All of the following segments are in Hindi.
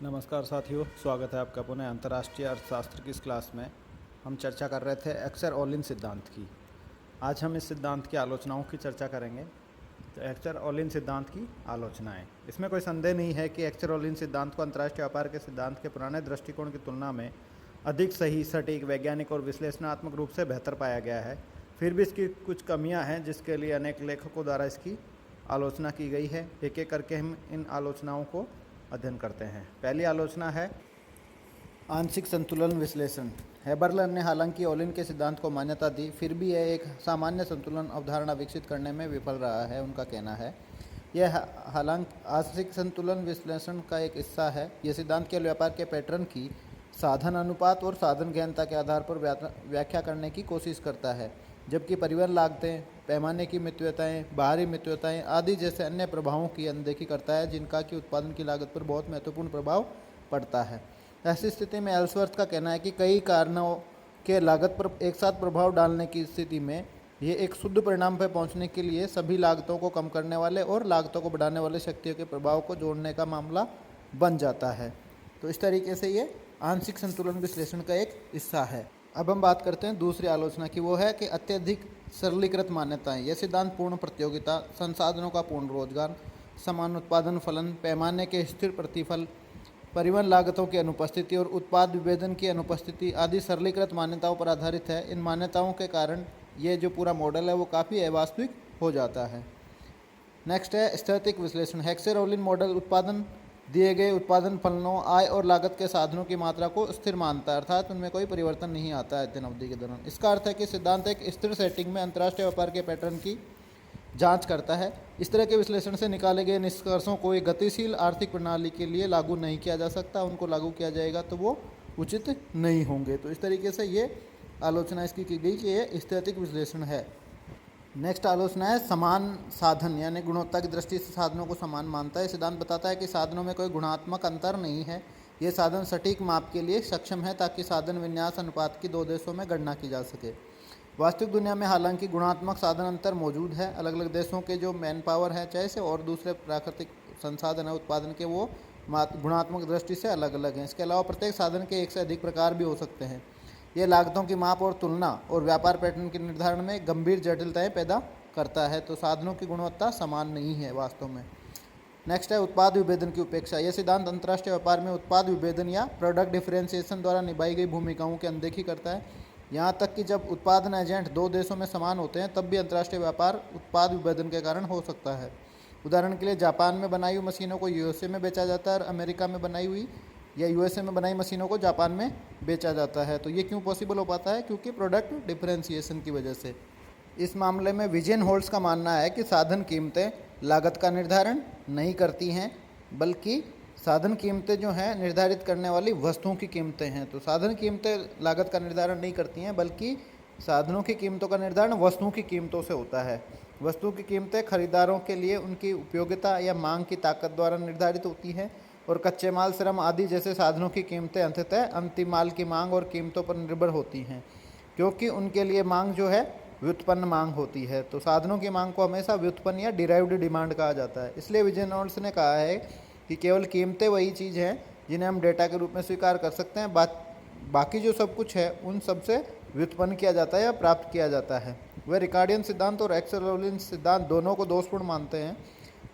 नमस्कार साथियों, स्वागत है आपका पुनः अंतर्राष्ट्रीय अर्थशास्त्र की इस क्लास में। हम चर्चा कर रहे थे एक्सर ओलिन सिद्धांत की। आज हम इस सिद्धांत की आलोचनाओं की चर्चा करेंगे। तो एक्सर ओलिन सिद्धांत की आलोचनाएं। इसमें कोई संदेह नहीं है कि एक्सर ओलिन सिद्धांत को अंतर्राष्ट्रीय व्यापार के सिद्धांत के पुराने दृष्टिकोण की तुलना में अधिक सही, सटीक, वैज्ञानिक और विश्लेषणात्मक रूप से बेहतर पाया गया है। फिर भी इसकी कुछ कमियाँ हैं जिसके लिए अनेक लेखकों द्वारा इसकी आलोचना की गई है। एक एक करके हम इन आलोचनाओं को अध्ययन करते हैं। पहली आलोचना है आंशिक संतुलन विश्लेषण। हेबरलर ने हालांकि ओलिन के सिद्धांत को मान्यता दी, फिर भी यह एक सामान्य संतुलन अवधारणा विकसित करने में विफल रहा है। उनका कहना है यह हालांकि आंशिक संतुलन विश्लेषण का एक हिस्सा है। यह सिद्धांत केवल व्यापार के पैटर्न की साधन अनुपात और साधन गहनता के आधार पर व्याख्या करने की कोशिश करता है, जबकि परिवहन लागतें, पैमाने की मितव्यताएं, बाहरी मितव्यताएं आदि जैसे अन्य प्रभावों की अनदेखी करता है जिनका कि उत्पादन की लागत पर बहुत महत्वपूर्ण प्रभाव पड़ता है। ऐसी स्थिति में एल्सवर्थ का कहना है कि कई कारणों के लागत पर एक साथ प्रभाव डालने की स्थिति में ये एक शुद्ध परिणाम पर पहुंचने के लिए सभी लागतों को कम करने वाले और लागतों को बढ़ाने वाले शक्तियों के प्रभाव को जोड़ने का मामला बन जाता है। तो इस तरीके से ये आंशिक संतुलन विश्लेषण का एक हिस्सा है। अब हम बात करते हैं दूसरी आलोचना की, वो है कि अत्यधिक सरलीकृत मान्यताएं। यह सिद्धांत पूर्ण प्रतियोगिता, संसाधनों का पूर्ण रोजगार, समान उत्पादन फलन, पैमाने के स्थिर प्रतिफल, परिवहन लागतों की अनुपस्थिति और उत्पाद विभेदन की अनुपस्थिति आदि सरलीकृत मान्यताओं पर आधारित है। इन मान्यताओं के कारण ये जो पूरा मॉडल है वो काफ़ी अवास्तविक हो जाता है। नेक्स्ट है स्थैतिक विश्लेषण। हेक्सर ओलिन मॉडल उत्पादन दिए गए उत्पादन फलनों, आय और लागत के साधनों की मात्रा को स्थिर मानता है, अर्थात उनमें कोई परिवर्तन नहीं आता है अध्ययन अवधि के दौरान। इसका अर्थ है कि सिद्धांत एक स्थिर सेटिंग में अंतर्राष्ट्रीय व्यापार के पैटर्न की जांच करता है। इस तरह के विश्लेषण से निकाले गए निष्कर्षों को एक गतिशील आर्थिक प्रणाली के लिए लागू नहीं किया जा सकता। उनको लागू किया जाएगा तो वो उचित नहीं होंगे। तो इस तरीके से ये आलोचना इसकी की गई कि ये स्थैतिक विश्लेषण है। नेक्स्ट आलोचना है समान साधन, यानी गुणवत्ता की दृष्टि से साधनों को समान मानता है। सिद्धांत बताता है कि साधनों में कोई गुणात्मक अंतर नहीं है। ये साधन सटीक माप के लिए सक्षम है ताकि साधन विन्यास अनुपात की दो देशों में गणना की जा सके। वास्तविक दुनिया में हालांकि गुणात्मक साधन अंतर मौजूद है। अलग अलग देशों के जो मैन पावर है चाहे से और दूसरे प्राकृतिक संसाधन है उत्पादन के, वो गुणात्मक दृष्टि से अलग अलग हैं। इसके अलावा प्रत्येक साधन के एक से अधिक प्रकार भी हो सकते हैं। ये लागतों की माप और तुलना और व्यापार पैटर्न के निर्धारण में गंभीर जटिलताएं पैदा करता है। तो साधनों की गुणवत्ता समान नहीं है वास्तव में। नेक्स्ट है उत्पाद विभेदन की उपेक्षा। यह सिद्धांत अंतर्राष्ट्रीय व्यापार में उत्पाद विभेदन या प्रोडक्ट डिफरेंशिएशन द्वारा निभाई गई भूमिकाओं की अनदेखी करता है। यहाँ तक कि जब उत्पादन एजेंट दो देशों में समान होते हैं तब भी अंतर्राष्ट्रीय व्यापार उत्पाद विभेदन के कारण हो सकता है। उदाहरण के लिए जापान में बनाई हुई मशीनों को यूएसए में बेचा जाता है और अमेरिका में बनाई हुई या यूएसए में बनाई मशीनों को जापान में बेचा जाता है। तो ये क्यों पॉसिबल हो पाता है? क्योंकि प्रोडक्ट डिफरेंशिएशन की वजह से। इस मामले में विजन होल्ड्स का मानना है कि साधन कीमतें लागत का निर्धारण नहीं करती हैं, बल्कि साधन कीमतें जो हैं निर्धारित करने वाली वस्तुओं की कीमतें हैं। तो साधन कीमतें लागत का निर्धारण नहीं करती हैं, बल्कि साधनों की कीमतों का निर्धारण वस्तुओं की कीमतों से होता है। वस्तुओं की कीमतें खरीदारों के लिए उनकी उपयोगिता या मांग की ताकत द्वारा निर्धारित होती हैं और कच्चे माल, श्रम आदि जैसे साधनों की कीमतें अंततः अंतिम माल की मांग और कीमतों पर निर्भर होती हैं, क्योंकि उनके लिए मांग जो है व्युत्पन्न मांग होती है। तो साधनों की मांग को हमेशा व्युत्पन्न या डिराइव्ड डिमांड कहा जाता है। इसलिए विजन होल्ड्स ने कहा है कि केवल कीमतें वही चीज़ हैं जिन्हें हम डेटा के रूप में स्वीकार कर सकते हैं। बाकी जो सब कुछ है उन सब से व्युत्पन्न किया जाता है या प्राप्त किया जाता है। वे रिकार्डियन सिद्धांत और एक्सर ओलिन सिद्धांत दोनों को दोषपूर्ण मानते हैं,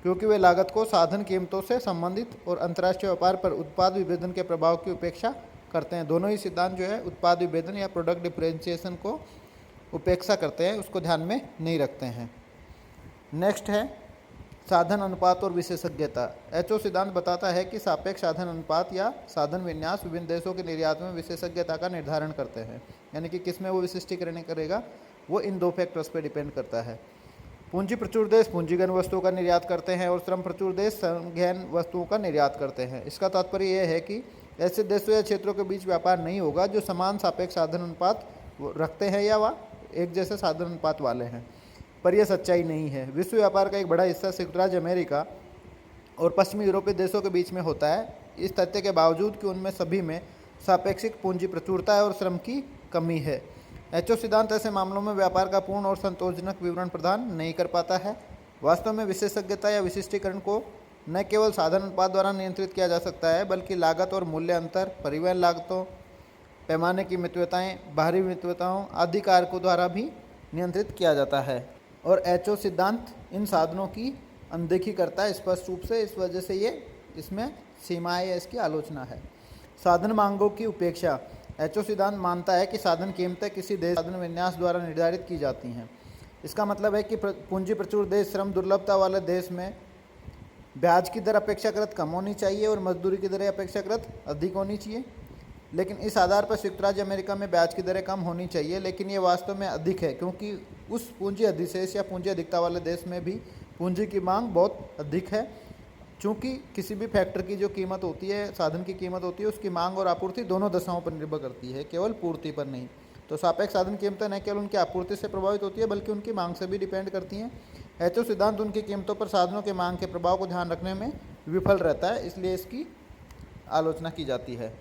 क्योंकि वे लागत को साधन कीमतों से संबंधित और अंतर्राष्ट्रीय व्यापार पर उत्पाद विभेदन के प्रभाव की उपेक्षा करते हैं। दोनों ही सिद्धांत जो है उत्पाद विभेदन या प्रोडक्ट डिफरेंशिएशन को उपेक्षा करते हैं, उसको ध्यान में नहीं रखते हैं। नेक्स्ट है साधन अनुपात और विशेषज्ञता। एचओ सिद्धांत बताता है कि सापेक्ष साधन अनुपात या साधन विन्यास विभिन्न देशों के निर्यात में विशेषज्ञता का निर्धारण करते हैं, यानी कि किस में वो विशिष्टीकरण करेगा वो इन दो फैक्टर्स पर डिपेंड करता है। पूंजी प्रचुर देश पूंजीगत वस्तुओं का निर्यात करते हैं और श्रम प्रचुर देश श्रमगहन वस्तुओं का निर्यात करते हैं। इसका तात्पर्य यह है कि ऐसे देशों या क्षेत्रों के बीच व्यापार नहीं होगा जो समान सापेक्ष साधन अनुपात रखते हैं या वह एक जैसे साधन अनुपात वाले हैं, पर यह सच्चाई नहीं है। विश्व व्यापार का एक बड़ा हिस्सा संयुक्त राज्य अमेरिका और पश्चिमी यूरोपीय देशों के बीच में होता है, इस तथ्य के बावजूद कि उनमें सभी में सापेक्षिक पूंजी प्रचुरता है और श्रम की कमी है। एचओ सिद्धांत ऐसे मामलों में व्यापार का पूर्ण और संतोषजनक विवरण प्रदान नहीं कर पाता है। वास्तव में विशेषज्ञता या विशिष्टीकरण को न केवल साधन अनुपात द्वारा नियंत्रित किया जा सकता है, बल्कि लागत और मूल्य अंतर, परिवहन लागतों, पैमाने की मितव्यताएँ, बाहरी मितव्यताओं आदि कारकों द्वारा भी नियंत्रित किया जाता है। और एचओ सिद्धांत इन साधनों की अनदेखी करता है स्पष्ट रूप से, इस वजह से ये इसमें सीमाएँ या इसकी आलोचना है। साधन मांगों की उपेक्षा। एचओ सिद्धांत मानता है कि साधन कीमतें किसी देश साधन विन्यास द्वारा निर्धारित की जाती हैं। इसका मतलब है कि पूंजी प्रचुर देश, श्रम दुर्लभता वाले देश में ब्याज की दर अपेक्षाकृत कम होनी चाहिए और मजदूरी की दरें अपेक्षाकृत अधिक होनी चाहिए। लेकिन इस आधार पर संयुक्त राज्य अमेरिका में ब्याज की दरें कम होनी चाहिए, लेकिन ये वास्तव में अधिक है, क्योंकि उस पूंजी अधिशेष या पूंजी अधिकता वाले देश में भी पूंजी की मांग बहुत अधिक है। चूँकि किसी भी फैक्टर की जो कीमत होती है, साधन की कीमत होती है, उसकी मांग और आपूर्ति दोनों दशाओं पर निर्भर करती है, केवल पूर्ति पर नहीं। तो सापेक्ष साधन कीमतें न केवल उनकी आपूर्ति से प्रभावित होती है, बल्कि उनकी मांग से भी डिपेंड करती हैं। एचओ सिद्धांत उनकी कीमतों पर साधनों के मांग के प्रभाव को ध्यान रखने में विफल रहता है, इसलिए इसकी आलोचना की जाती है।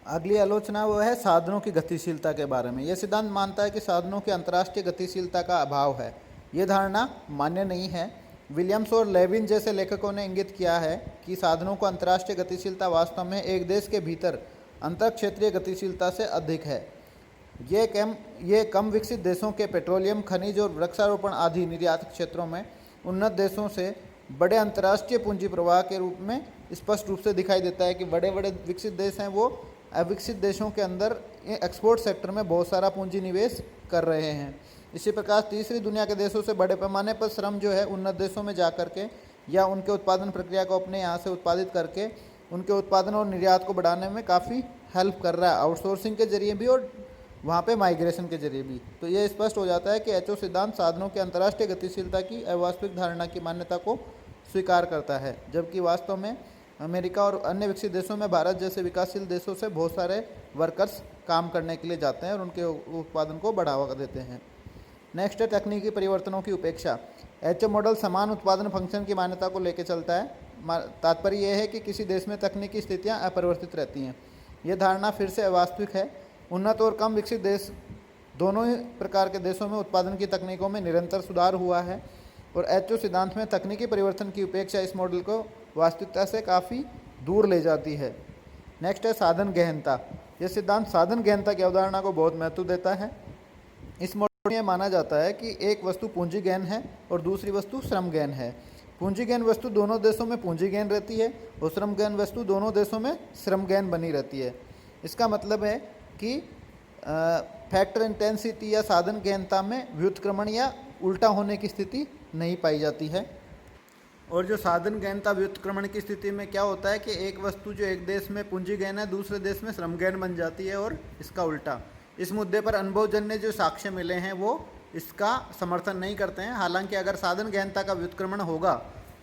अगली आलोचना वो है साधनों की गतिशीलता के बारे में। यह सिद्धांत मानता है कि साधनों की अंतर्राष्ट्रीय गतिशीलता का अभाव है। ये धारणा मान्य नहीं है। विलियम्स और लेविन जैसे लेखकों ने इंगित किया है कि साधनों को अंतर्राष्ट्रीय गतिशीलता वास्तव में एक देश के भीतर अंतरक्षेत्रीय गतिशीलता से अधिक है। ये कम विकसित देशों के पेट्रोलियम, खनिज और वृक्षारोपण आदि निर्यात क्षेत्रों में उन्नत देशों से बड़े अंतर्राष्ट्रीय पूंजी प्रवाह के रूप में स्पष्ट रूप से दिखाई देता है कि बड़े बड़े विकसित देश हैं, वो अविकसित देशों के अंदर एक्सपोर्ट सेक्टर में बहुत सारा पूंजी निवेश कर रहे हैं। इसी प्रकार तीसरी दुनिया के देशों से बड़े पैमाने पर श्रम जो है उन्नत देशों में जा करके या उनके उत्पादन प्रक्रिया को अपने यहाँ से उत्पादित करके उनके उत्पादन और निर्यात को बढ़ाने में काफ़ी हेल्प कर रहा है, आउटसोर्सिंग के जरिए भी और वहाँ पे माइग्रेशन के जरिए भी। तो ये स्पष्ट हो जाता है कि एचओ सिद्धांत साधनों की अंतर्राष्ट्रीय गतिशीलता की अवास्तविक धारणा की मान्यता को स्वीकार करता है, जबकि वास्तव में अमेरिका और अन्य विकसित देशों में भारत जैसे विकासशील देशों से बहुत सारे वर्कर्स काम करने के लिए जाते हैं और उनके उत्पादन को बढ़ावा देते हैं। नेक्स्ट है तकनीकी परिवर्तनों की उपेक्षा। एचओ मॉडल समान उत्पादन फंक्शन की मान्यता को लेकर चलता है। तात्पर्य यह है कि किसी देश में तकनीकी स्थितियां अपरिवर्तित रहती हैं। यह धारणा फिर से अवास्तविक है। उन्नत और कम विकसित देश दोनों ही प्रकार के देशों में उत्पादन की तकनीकों में निरंतर सुधार हुआ है और एचओ सिद्धांत में तकनीकी परिवर्तन की उपेक्षा इस मॉडल को वास्तविकता से काफ़ी दूर ले जाती है। नेक्स्ट है साधन गहनता। यह सिद्धांत साधन गहनता की अवधारणा को बहुत महत्व देता है। इस मॉडल में माना जाता है कि एक वस्तु पूंजी गहन है और दूसरी वस्तु श्रम गहन है। पूंजी गहन वस्तु दोनों देशों में पूंजी गहन रहती है और श्रम गहन वस्तु दोनों देशों में श्रम गहन बनी रहती है। इसका मतलब है कि फैक्टर इंटेंसिटी या साधन गहनता में व्युत्क्रमण या उल्टा होने की स्थिति नहीं पाई जाती है। और जो साधन गहनता व्युत्क्रमण की स्थिति में क्या होता है कि एक वस्तु जो एक देश में पूंजी गहन है दूसरे देश में श्रम गहन बन जाती है और इसका उल्टा। इस मुद्दे पर अनुभवजन्य जो साक्ष्य मिले हैं वो इसका समर्थन नहीं करते हैं। हालांकि अगर साधन गहनता का व्युत्क्रमण होगा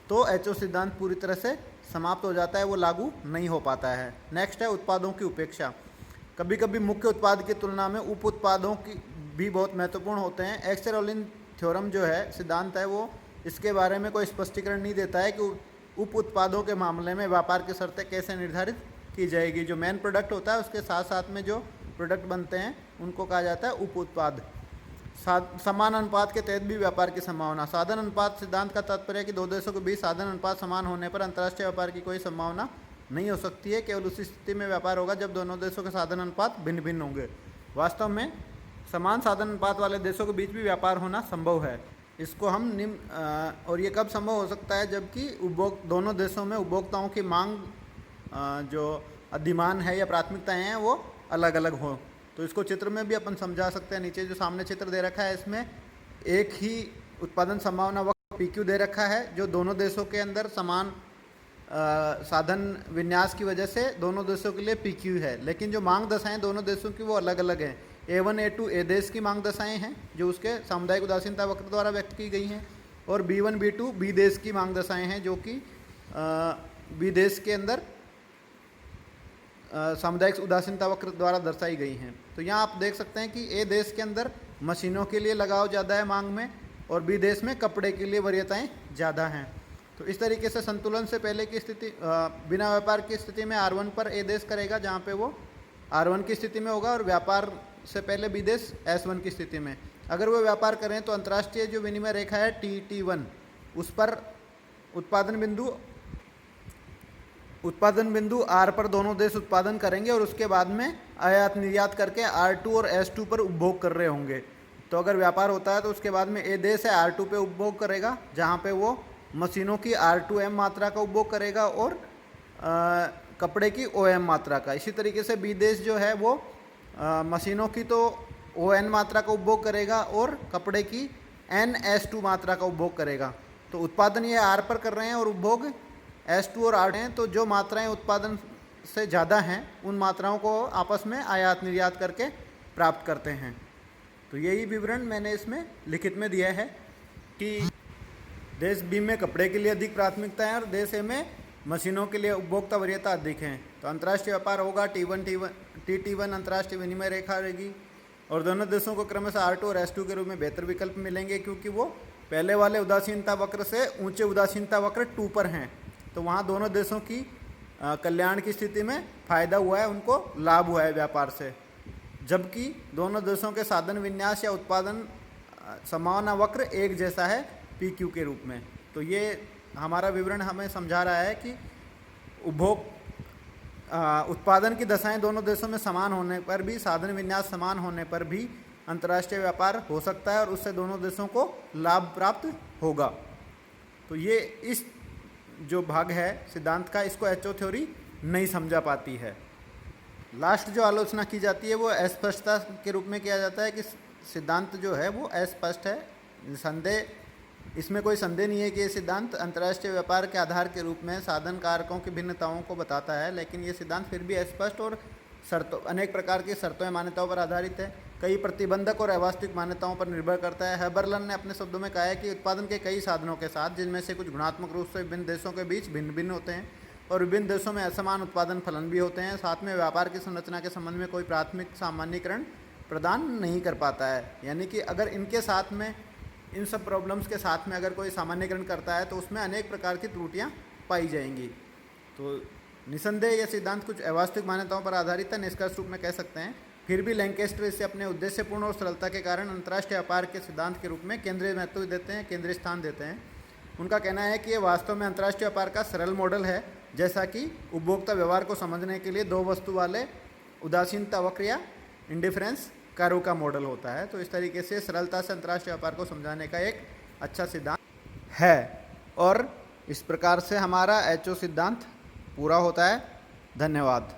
तो एचओ सिद्धांत पूरी तरह से समाप्त हो जाता है, वो लागू नहीं हो पाता है। नेक्स्ट है उत्पादों की उपेक्षा। कभी कभी मुख्य उत्पाद की तुलना में उप उत्पादों की भी बहुत महत्वपूर्ण होते हैं। एक्सेर-ओलिन थ्योरम जो है सिद्धांत है वो इसके बारे में कोई स्पष्टीकरण नहीं देता है कि उप उत्पादों के मामले में व्यापार की शर्तें कैसे निर्धारित की जाएगी। जो मेन प्रोडक्ट होता है उसके साथ साथ में जो प्रोडक्ट बनते हैं उनको कहा जाता है उप उत्पाद। समान अनुपात के तहत भी व्यापार की संभावना। साधन अनुपात सिद्धांत का तात्पर्य है कि दो देशों के बीच साधन अनुपात समान होने पर अंतर्राष्ट्रीय व्यापार की कोई संभावना नहीं हो सकती है। केवल उसी स्थिति में व्यापार होगा जब दोनों देशों के साधन अनुपात भिन्न भिन्न होंगे। वास्तव में समान साधन अनुपात वाले देशों के बीच भी व्यापार होना संभव है। इसको हम और ये कब संभव हो सकता है, जबकि दोनों देशों में उपभोक्ताओं की मांग जो डिमांड है या प्राथमिकताएं हैं वो अलग अलग हो। तो इसको चित्र में भी अपन समझा सकते हैं। नीचे जो सामने चित्र दे रखा है इसमें एक ही उत्पादन संभावना वक्र PQ दे रखा है जो दोनों देशों के अंदर समान साधन विन्यास की वजह से दोनों देशों के लिए PQ है, लेकिन जो मांग दशाएं दोनों देशों की वो अलग अलग हैं। A1 A2 A देश की मांग दशाएं हैं जो उसके सामुदायिक उदासीनता वक्र द्वारा व्यक्त की गई हैं और B1 B2 B देश की मांग दशाएं हैं जो कि B देश के अंदर सामुदायिक उदासीनता वक्र द्वारा दर्शाई गई हैं। तो यहाँ आप देख सकते हैं कि A देश के अंदर मशीनों के लिए लगाव ज़्यादा है मांग में और B देश में कपड़े के लिए वरीयताएँ ज़्यादा हैं। तो इस तरीके से संतुलन से पहले की स्थिति बिना व्यापार की स्थिति में R1 पर A देश करेगा जहाँ पे वो R1 की स्थिति में होगा और व्यापार से पहले B देश S1 की स्थिति में। अगर वो व्यापार करें तो अंतर्राष्ट्रीय जो विनिमय रेखा है T1 उस पर उत्पादन बिंदु आर पर दोनों देश उत्पादन करेंगे और उसके बाद में आयात निर्यात करके R2 और S2 पर उपभोग कर रहे होंगे। तो अगर व्यापार होता है तो उसके बाद में ए देश है R2 पे उपभोग करेगा, जहाँ पे वो मशीनों की R2M मात्रा का उपभोग करेगा और कपड़े की OM मात्रा का। इसी तरीके से बी देश जो है वो मशीनों की तो ON मात्रा का उपभोग करेगा और कपड़े की NS2 मात्रा का उपभोग करेगा। तो उत्पादन ये R पर कर रहे हैं और उपभोग S2 और R हैं। तो जो मात्राएं उत्पादन से ज़्यादा हैं उन मात्राओं को आपस में आयात निर्यात करके प्राप्त करते हैं। तो यही विवरण मैंने इसमें लिखित में दिया है कि देश बी में कपड़े के लिए अधिक प्राथमिकता है और देश ए में मशीनों के लिए उपभोक्ता वरीयता अधिक है। तो अंतर्राष्ट्रीय व्यापार होगा T1 अंतर्राष्ट्रीय विनिमय रेखा रहेगी और दोनों देशों को क्रमशः R2 और S2 के रूप में बेहतर विकल्प मिलेंगे, क्योंकि वो पहले वाले उदासीनता वक्र से ऊंचे उदासीनता वक्र 2 पर हैं। तो वहाँ दोनों देशों की कल्याण की स्थिति में फायदा हुआ है, उनको लाभ हुआ है व्यापार से, जबकि दोनों देशों के साधन विन्यास या उत्पादन संभावना वक्र एक जैसा है PQ के रूप में। तो ये हमारा विवरण हमें समझा रहा है कि उत्पादन की दशाएं दोनों देशों में समान होने पर भी, साधन विन्यास समान होने पर भी अंतर्राष्ट्रीय व्यापार हो सकता है और उससे दोनों देशों को लाभ प्राप्त होगा। तो ये इस जो भाग है सिद्धांत का, इसको HO थ्योरी नहीं समझा पाती है। लास्ट जो आलोचना की जाती है वो अस्पष्टता के रूप में किया जाता है कि सिद्धांत जो है वो अस्पष्ट है। इसमें कोई संदेह नहीं है कि ये सिद्धांत अंतर्राष्ट्रीय व्यापार के आधार के रूप में साधन कारकों की भिन्नताओं को बताता है, लेकिन ये सिद्धांत फिर भी अस्पष्ट और अनेक प्रकार की शर्तों या मान्यताओं पर आधारित है। कई प्रतिबंधक और अवास्तविक मान्यताओं पर निर्भर करता है। हेबरलन ने अपने शब्दों में कहा है कि उत्पादन के कई साधनों के साथ, जिनमें से कुछ गुणात्मक रूप से विभिन्न देशों के बीच भिन्न भिन्न होते हैं और विभिन्न देशों में असमान उत्पादन फलन भी होते हैं, साथ में व्यापार की संरचना के संबंध में कोई प्राथमिक सामान्यीकरण प्रदान नहीं कर पाता है। यानी कि अगर इनके साथ में, इन सब प्रॉब्लम्स के साथ में अगर कोई सामान्यीकरण करता है तो उसमें अनेक प्रकार की त्रुटियां पाई जाएंगी। तो निसंदेह यह सिद्धांत कुछ अवास्तविक मान्यताओं पर आधारित है, निष्कर्ष रूप में कह सकते हैं। फिर भी लैंकेस्टर इसे अपने उद्देश्यपूर्ण और सरलता के कारण अंतर्राष्ट्रीय व्यापार के सिद्धांत के रूप में केंद्रीय महत्व देते हैं, केंद्रीय स्थान देते हैं। उनका कहना है कि ये वास्तव में अंतर्राष्ट्रीय व्यापार का सरल मॉडल है, जैसा कि उपभोक्ता व्यवहार को समझने के लिए दो वस्तु वाले उदासीनता वक्र या इंडिफरेंस कर्व का मॉडल होता है। तो इस तरीके से सरलता से अंतर्राष्ट्रीय व्यापार को समझाने का एक अच्छा सिद्धांत है और इस प्रकार से हमारा HO सिद्धांत पूरा होता है। धन्यवाद।